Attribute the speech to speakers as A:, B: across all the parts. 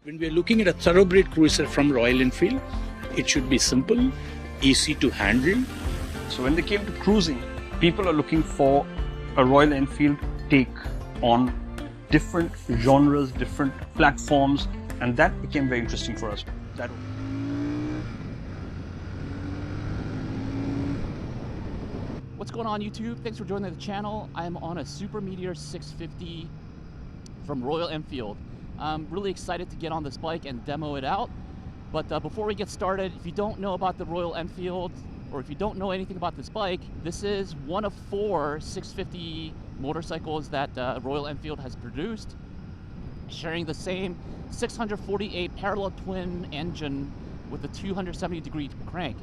A: When we are looking at a thoroughbred cruiser from Royal Enfield, it should be simple, easy to handle.
B: So when they came to cruising, people are looking for a Royal Enfield take on different genres, different platforms, and that became very interesting for us.
C: What's going on, YouTube? Thanks for joining the channel. I'm on a Super Meteor 650 from Royal Enfield. I'm really excited to get on this bike and demo it out. But before we get started, if you don't know about the Royal Enfield, or if you don't know anything about this bike, this is one of 4 650 motorcycles that Royal Enfield has produced, sharing the same 648 parallel twin engine with a 270-degree crank.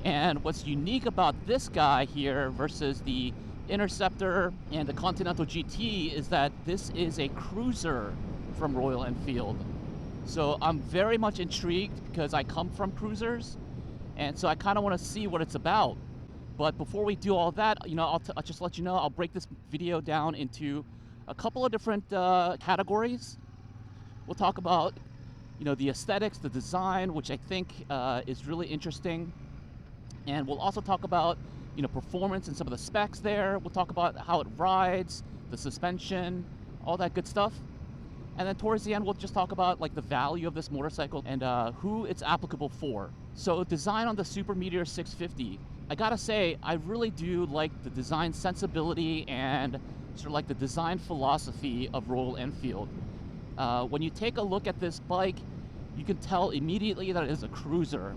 C: And what's unique about this guy here versus the Interceptor and the Continental GT is that this is a cruiser from Royal Enfield. So I'm very much intrigued because I come from cruisers, and so I kind of want to see what it's about. But before we do all that, you know, I'll just let you know, I'll break this video down into a couple of different categories. We'll talk about, you know, the aesthetics, the design, which I think is really interesting. And we'll also talk about, you know, performance and some of the specs there. We'll talk about how it rides, the suspension, all that good stuff. And then towards the end, we'll just talk about like the value of this motorcycle and who it's applicable for. So design on the Super Meteor 650. I gotta say, I really do like the design sensibility and sort of like the design philosophy of Royal Enfield. When you take a look at this bike, you can tell immediately that it is a cruiser.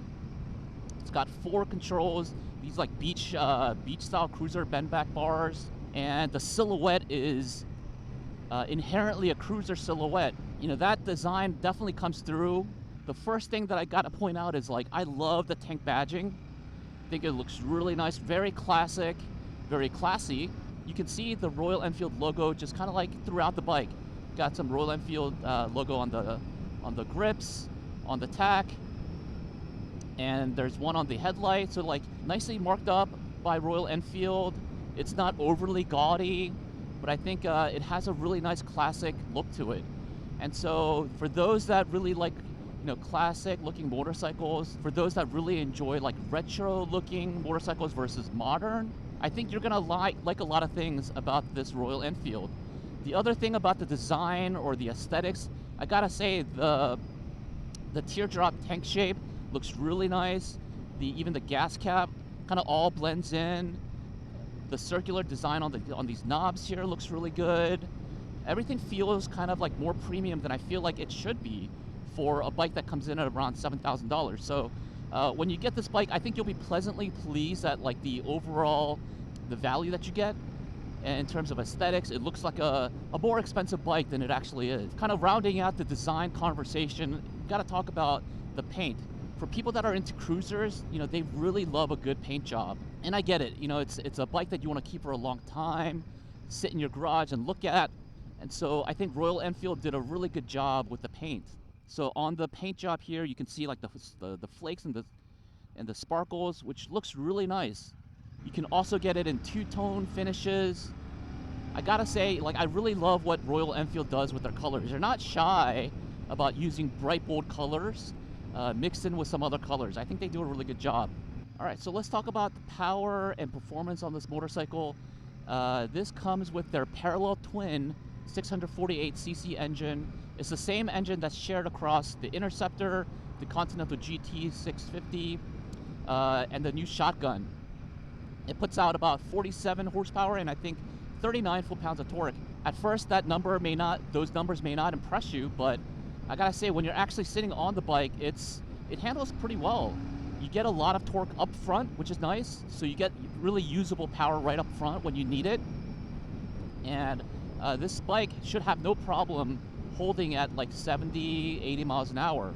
C: It's got 4 controls, these like beach style cruiser bend back bars, and the silhouette is inherently a cruiser silhouette. You know, that design definitely comes through. The first thing that I gotta point out is, like, I love the tank badging. I think it looks really nice, very classic, very classy. You can see the Royal Enfield logo just kind of like throughout the bike. Got some Royal Enfield logo on the grips, on the tack, and there's one on the headlight, so like nicely marked up by Royal Enfield. It's not overly gaudy, but I think it has a really nice classic look to it. And so for those that really like, you know, classic looking motorcycles, for those that really enjoy like retro looking motorcycles versus modern, I think you're gonna like a lot of things about this Royal Enfield. The other thing about the design or the aesthetics, I gotta say the teardrop tank shape looks really nice. Even the gas cap kind of all blends in. The circular design on these knobs here looks really good. Everything feels kind of like more premium than I feel like it should be for a bike that comes in at around $7,000. So when you get this bike, I think you'll be pleasantly pleased at like the overall, the value that you get. And in terms of aesthetics, it looks like a more expensive bike than it actually is. Kind of rounding out the design conversation, got to talk about the paint. For people that are into cruisers, you know, they really love a good paint job. And I get it, you know, it's a bike that you want to keep for a long time, sit in your garage and look at. And so I think Royal Enfield did a really good job with the paint. So on the paint job here, you can see like the flakes and the sparkles, which looks really nice. You can also get it in 2-tone finishes. I gotta say, like, I really love what Royal Enfield does with their colors. They're not shy about using bright, bold colors mixed in with some other colors. I think they do a really good job. All right, so let's talk about the power and performance on this motorcycle. This comes with their parallel twin 648cc engine. It's the same engine that's shared across the Interceptor, the Continental GT 650, and the new Shotgun. It puts out about 47 horsepower and I think 39 foot-pounds of torque. At first, those numbers may not impress you, but I gotta say, when you're actually sitting on the bike, it handles pretty well. You get a lot of torque up front, which is nice. So you get really usable power right up front when you need it. And this bike should have no problem holding at like 70, 80 miles an hour.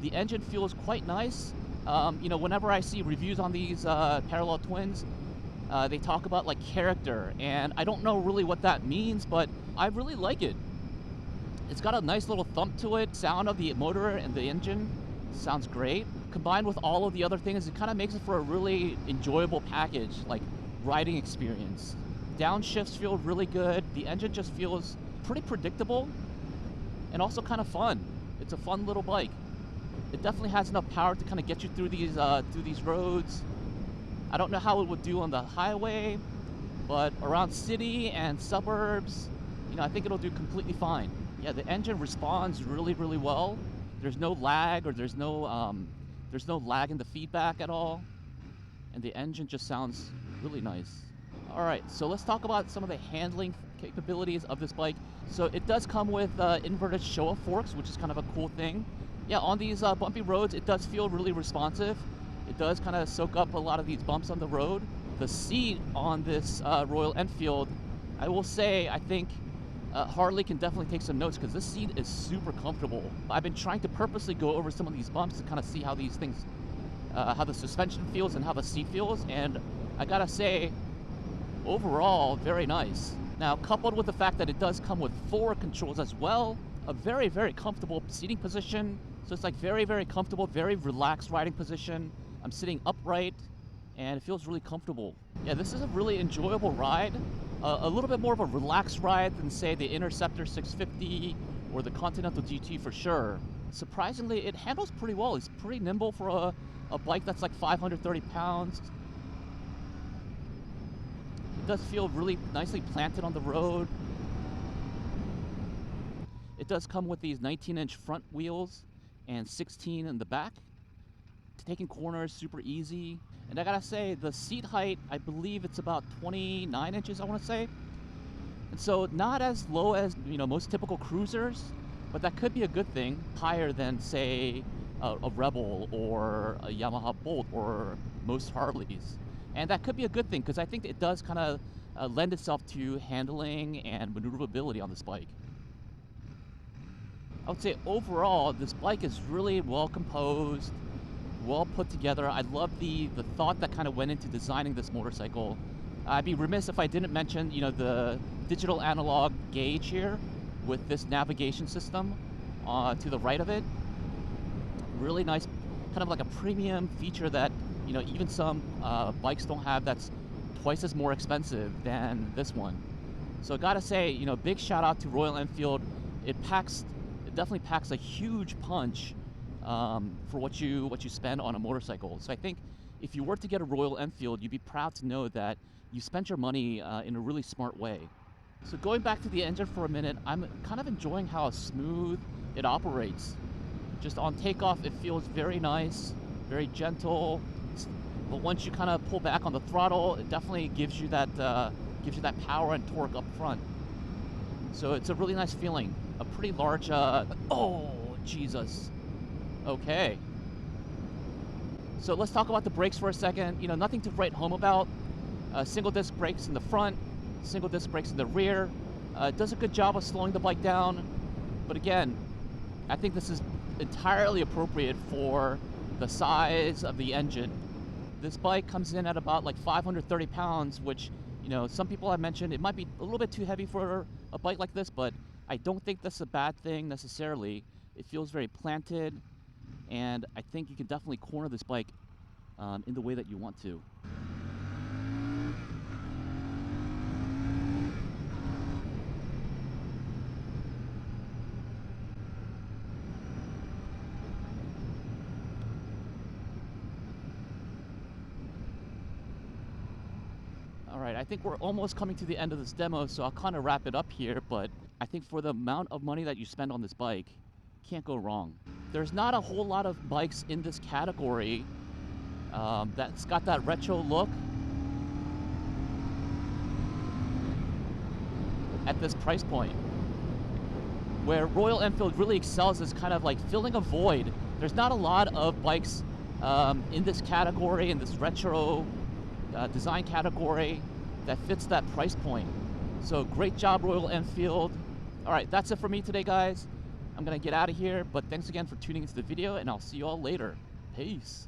C: The engine feels quite nice. You know, whenever I see reviews on these parallel twins, they talk about like character, and I don't know really what that means, but I really like it. It's got a nice little thump to it. Sound of the motor and the engine sounds great. Combined with all of the other things, it kind of makes it for a really enjoyable package, like riding experience. Downshifts feel really good. The engine just feels pretty predictable and also kind of fun. It's a fun little bike. It definitely has enough power to kind of get you through these roads. I don't know how it would do on the highway, but around city and suburbs, I think it'll do completely fine. Yeah, the engine responds really, really well. There's no lag, or there's no lag in the feedback at all, and the engine just sounds really nice. All right, so let's talk about some of the handling capabilities of this bike. So it does come with inverted show-off forks, which is kind of a cool thing. Yeah, on these bumpy roads, it does feel really responsive. It does kind of soak up a lot of these bumps on the road. The seat on this Royal Enfield, I will say, I think Harley can definitely take some notes, because this seat is super comfortable. I've been trying to purposely go over some of these bumps to kind of see how these things, how the suspension feels and how the seat feels, and I gotta say, overall, very nice. Now, coupled with the fact that it does come with forward controls as well, a very, very comfortable seating position. So it's like very, very comfortable, very relaxed riding position. I'm sitting upright, and it feels really comfortable. Yeah, this is a really enjoyable ride. A little bit more of a relaxed ride than, say, the Interceptor 650 or the Continental GT for sure. Surprisingly, it handles pretty well. It's pretty nimble for a bike that's like 530 pounds. It does feel really nicely planted on the road. It does come with these 19-inch front wheels and 16 in the back. Taking corners super easy. And I gotta say, the seat height, I believe it's about 29 inches, I wanna say. And so not as low as, most typical cruisers, but that could be a good thing. Higher than, say, a Rebel or a Yamaha Bolt or most Harleys. And that could be a good thing, because I think it does kind of lend itself to handling and maneuverability on this bike. I would say overall, this bike is really well composed, well put together. I love the thought that kind of went into designing this motorcycle. I'd be remiss if I didn't mention, the digital analog gauge here with this navigation system to the right of it. Really nice, kind of like a premium feature that, even some bikes don't have, that's twice as more expensive than this one. So I gotta say, big shout out to Royal Enfield. It definitely packs a huge punch for what you spend on a motorcycle. So I think if you were to get a Royal Enfield, you'd be proud to know that you spent your money in a really smart way. So going back to the engine for a minute, I'm kind of enjoying how smooth it operates. Just on takeoff, it feels very nice, very gentle. But once you kind of pull back on the throttle, it definitely gives you that power and torque up front. So it's a really nice feeling. A pretty large, oh, Jesus. Okay. So let's talk about the brakes for a second. Nothing to write home about. Single disc brakes in the front, single disc brakes in the rear. It does a good job of slowing the bike down. But again, I think this is entirely appropriate for the size of the engine. This bike comes in at about like 530 pounds, which, some people have mentioned it might be a little bit too heavy for a bike like this, but I don't think that's a bad thing necessarily. It feels very planted, and I think you can definitely corner this bike in the way that you want to. All right, I think we're almost coming to the end of this demo, so I'll kind of wrap it up here, but I think for the amount of money that you spend on this bike, can't go wrong. There's not a whole lot of bikes in this category that's got that retro look at this price point. Where Royal Enfield really excels is kind of like filling a void. There's not a lot of bikes in this category, in this retro design category, that fits that price point. So great job, Royal Enfield. All right, that's it for me today, guys. I'm gonna get out of here, but thanks again for tuning into the video, and I'll see you all later. Peace.